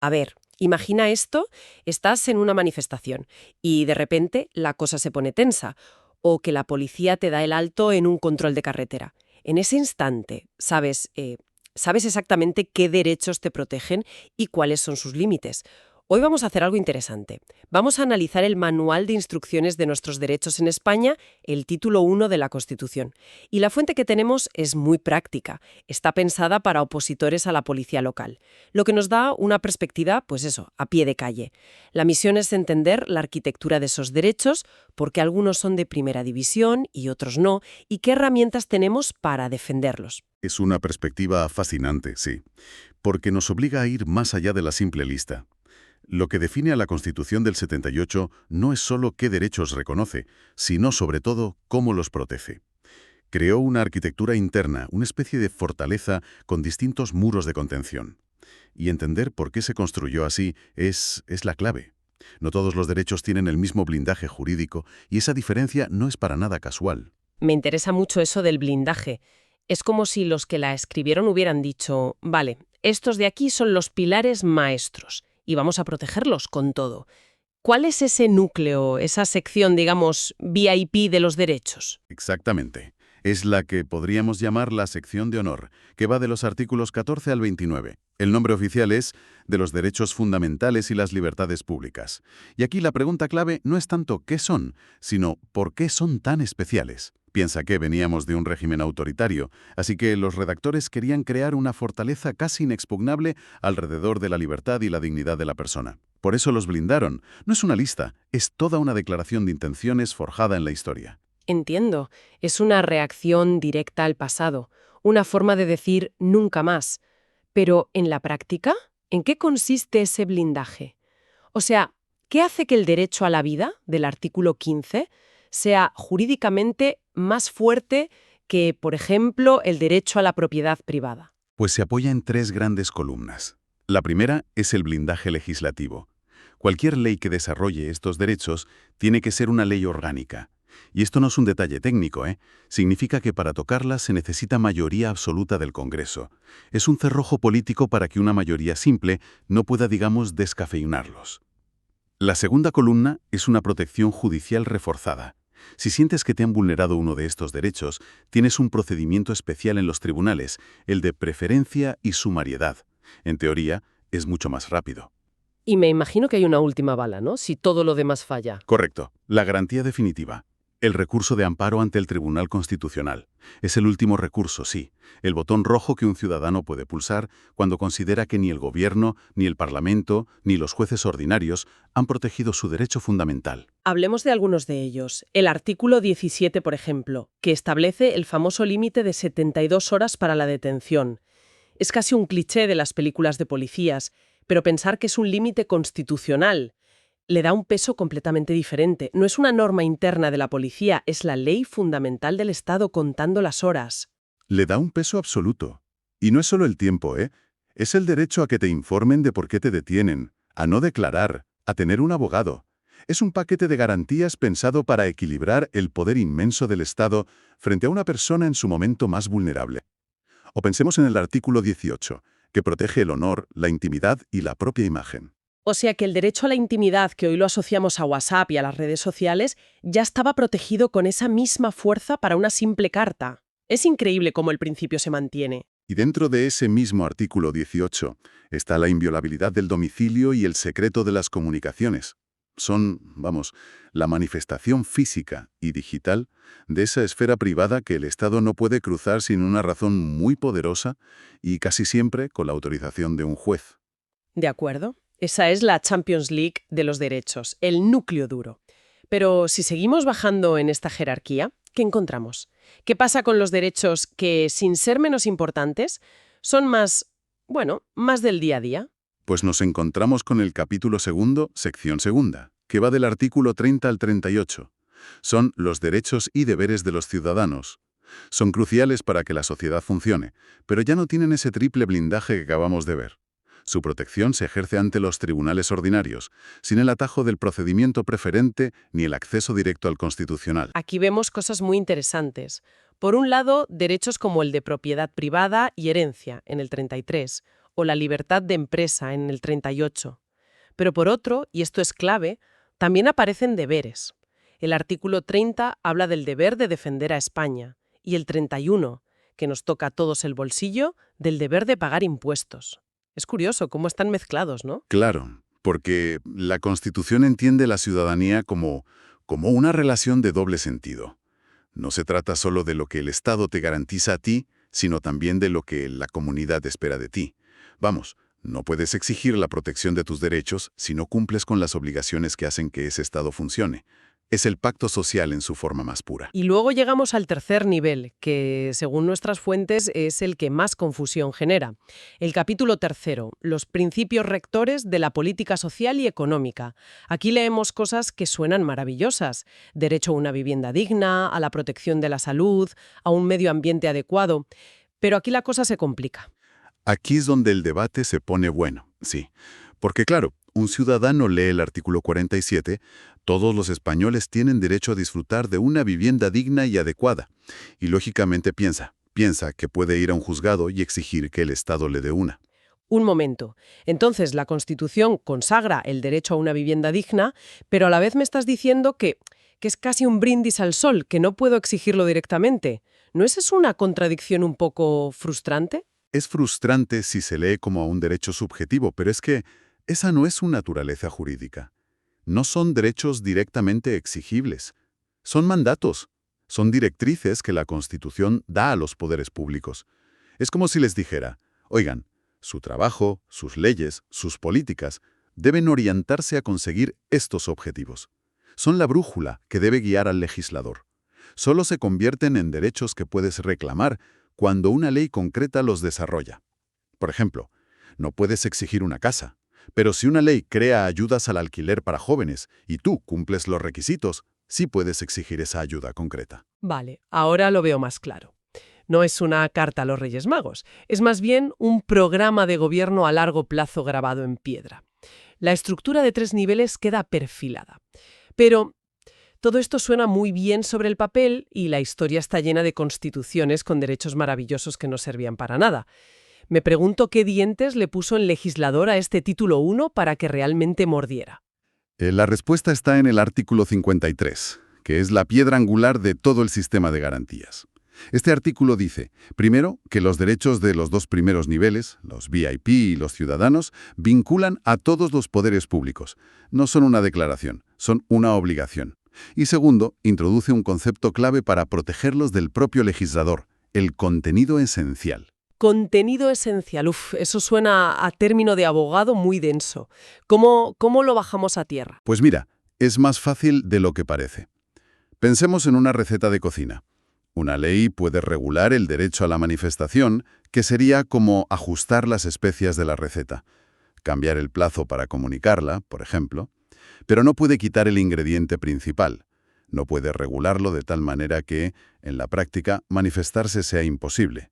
A ver, imagina esto, estás en una manifestación y de repente la cosa se pone tensa o que la policía te da el alto en un control de carretera. En ese instante, sabes exactamente qué derechos te protegen y cuáles son sus límites. Hoy vamos a hacer algo interesante. Vamos a analizar el Manual de Instrucciones de nuestros derechos en España, el título 1 de la Constitución. Y la fuente que tenemos es muy práctica. Está pensada para opositores a la policía local, lo que nos da una perspectiva, pues eso, a pie de calle. La misión es entender la arquitectura de esos derechos, por qué algunos son de primera división y otros no, y qué herramientas tenemos para defenderlos. Es una perspectiva fascinante, sí, porque nos obliga a ir más allá de la simple lista. Lo que define a la Constitución del 78 no es solo qué derechos reconoce, sino sobre todo cómo los protege. Creó una arquitectura interna, una especie de fortaleza con distintos muros de contención. Y entender por qué se construyó así es la clave. No todos los derechos tienen el mismo blindaje jurídico y esa diferencia no es para nada casual. Me interesa mucho eso del blindaje. Es como si los que la escribieron hubieran dicho, vale, estos de aquí son los pilares maestros y vamos a protegerlos con todo. ¿Cuál es ese núcleo, esa sección, digamos, VIP de los derechos? Exactamente. Es la que podríamos llamar la sección de honor, que va de los artículos 14 al 29. El nombre oficial es de los derechos fundamentales y las libertades públicas. Y aquí la pregunta clave no es tanto qué son, sino por qué son tan especiales. Piensa que veníamos de un régimen autoritario, así que los redactores querían crear una fortaleza casi inexpugnable alrededor de la libertad y la dignidad de la persona. Por eso los blindaron. No es una lista, es toda una declaración de intenciones forjada en la historia. Entiendo, es una reacción directa al pasado, una forma de decir nunca más. Pero, ¿en la práctica? ¿En qué consiste ese blindaje? O sea, ¿qué hace que el derecho a la vida, del artículo 15, sea jurídicamente más fuerte que, por ejemplo, el derecho a la propiedad privada? Pues se apoya en tres grandes columnas. La primera es el blindaje legislativo. Cualquier ley que desarrolle estos derechos tiene que ser una ley orgánica. Y esto no es un detalle técnico, ¿eh? Significa que para tocarla se necesita mayoría absoluta del Congreso. Es un cerrojo político para que una mayoría simple no pueda, digamos, descafeinarlos. La segunda columna es una protección judicial reforzada. Si sientes que te han vulnerado uno de estos derechos, tienes un procedimiento especial en los tribunales, el de preferencia y sumariedad. En teoría, es mucho más rápido. Y me imagino que hay una última bala, ¿no? Si todo lo demás falla. Correcto. La garantía definitiva. El recurso de amparo ante el Tribunal Constitucional. Es el último recurso, sí. El botón rojo que un ciudadano puede pulsar cuando considera que ni el Gobierno, ni el Parlamento, ni los jueces ordinarios han protegido su derecho fundamental. Hablemos de algunos de ellos. El artículo 17, por ejemplo, que establece el famoso límite de 72 horas para la detención. Es casi un cliché de las películas de policías, pero pensar que es un límite constitucional le da un peso completamente diferente. No es una norma interna de la policía, es la ley fundamental del Estado contando las horas. Le da un peso absoluto. Y no es solo el tiempo, ¿eh? Es el derecho a que te informen de por qué te detienen, a no declarar, a tener un abogado. Es un paquete de garantías pensado para equilibrar el poder inmenso del Estado frente a una persona en su momento más vulnerable. O pensemos en el artículo 18, que protege el honor, la intimidad y la propia imagen. O sea que el derecho a la intimidad, que hoy lo asociamos a WhatsApp y a las redes sociales, ya estaba protegido con esa misma fuerza para una simple carta. Es increíble cómo el principio se mantiene. Y dentro de ese mismo artículo 18 está la inviolabilidad del domicilio y el secreto de las comunicaciones. Son, la manifestación física y digital de esa esfera privada que el Estado no puede cruzar sin una razón muy poderosa y casi siempre con la autorización de un juez. ¿De acuerdo? Esa es la Champions League de los derechos, el núcleo duro. Pero si seguimos bajando en esta jerarquía, ¿qué encontramos? ¿Qué pasa con los derechos que, sin ser menos importantes, son más del día a día? Pues nos encontramos con el capítulo segundo, sección segunda, que va del artículo 30 al 38. Son los derechos y deberes de los ciudadanos. Son cruciales para que la sociedad funcione, pero ya no tienen ese triple blindaje que acabamos de ver. Su protección se ejerce ante los tribunales ordinarios, sin el atajo del procedimiento preferente ni el acceso directo al Constitucional. Aquí vemos cosas muy interesantes. Por un lado, derechos como el de propiedad privada y herencia, en el 33, o la libertad de empresa en el 38. Pero por otro, y esto es clave, también aparecen deberes. El artículo 30 habla del deber de defender a España y el 31, que nos toca a todos el bolsillo, del deber de pagar impuestos. Es curioso cómo están mezclados, ¿no? Claro, porque la Constitución entiende la ciudadanía como una relación de doble sentido. No se trata solo de lo que el Estado te garantiza a ti, sino también de lo que la comunidad espera de ti. Vamos, no puedes exigir la protección de tus derechos si no cumples con las obligaciones que hacen que ese Estado funcione. Es el pacto social en su forma más pura. Y luego llegamos al tercer nivel, que según nuestras fuentes es el que más confusión genera. El capítulo tercero, los principios rectores de la política social y económica. Aquí leemos cosas que suenan maravillosas. Derecho a una vivienda digna, a la protección de la salud, a un medio ambiente adecuado. Pero aquí la cosa se complica. Aquí es donde el debate se pone bueno, sí. Porque claro, un ciudadano lee el artículo 47, todos los españoles tienen derecho a disfrutar de una vivienda digna y adecuada. Y lógicamente piensa que puede ir a un juzgado y exigir que el Estado le dé una. Un momento. Entonces, la Constitución consagra el derecho a una vivienda digna, pero a la vez me estás diciendo que es casi un brindis al sol, que no puedo exigirlo directamente. ¿No es eso una contradicción un poco frustrante? Es frustrante si se lee como un derecho subjetivo, pero es que esa no es su naturaleza jurídica. No son derechos directamente exigibles. Son mandatos. Son directrices que la Constitución da a los poderes públicos. Es como si les dijera, oigan, su trabajo, sus leyes, sus políticas deben orientarse a conseguir estos objetivos. Son la brújula que debe guiar al legislador. Solo se convierten en derechos que puedes reclamar cuando una ley concreta los desarrolla. Por ejemplo, no puedes exigir una casa, pero si una ley crea ayudas al alquiler para jóvenes y tú cumples los requisitos, sí puedes exigir esa ayuda concreta. Vale, ahora lo veo más claro. No es una carta a los Reyes Magos, es más bien un programa de gobierno a largo plazo grabado en piedra. La estructura de 3 niveles queda perfilada. Pero todo esto suena muy bien sobre el papel y la historia está llena de constituciones con derechos maravillosos que no servían para nada. Me pregunto qué dientes le puso el legislador a este título 1 para que realmente mordiera. La respuesta está en el artículo 53, que es la piedra angular de todo el sistema de garantías. Este artículo dice, primero, que los derechos de los 2 primeros niveles, los VIP y los ciudadanos, vinculan a todos los poderes públicos. No son una declaración, son una obligación. Y segundo, introduce un concepto clave para protegerlos del propio legislador, el contenido esencial. Contenido esencial. Eso suena a término de abogado muy denso. ¿Cómo lo bajamos a tierra? Pues mira, es más fácil de lo que parece. Pensemos en una receta de cocina. Una ley puede regular el derecho a la manifestación, que sería como ajustar las especias de la receta, cambiar el plazo para comunicarla, por ejemplo, pero no puede quitar el ingrediente principal. No puede regularlo de tal manera que, en la práctica, manifestarse sea imposible.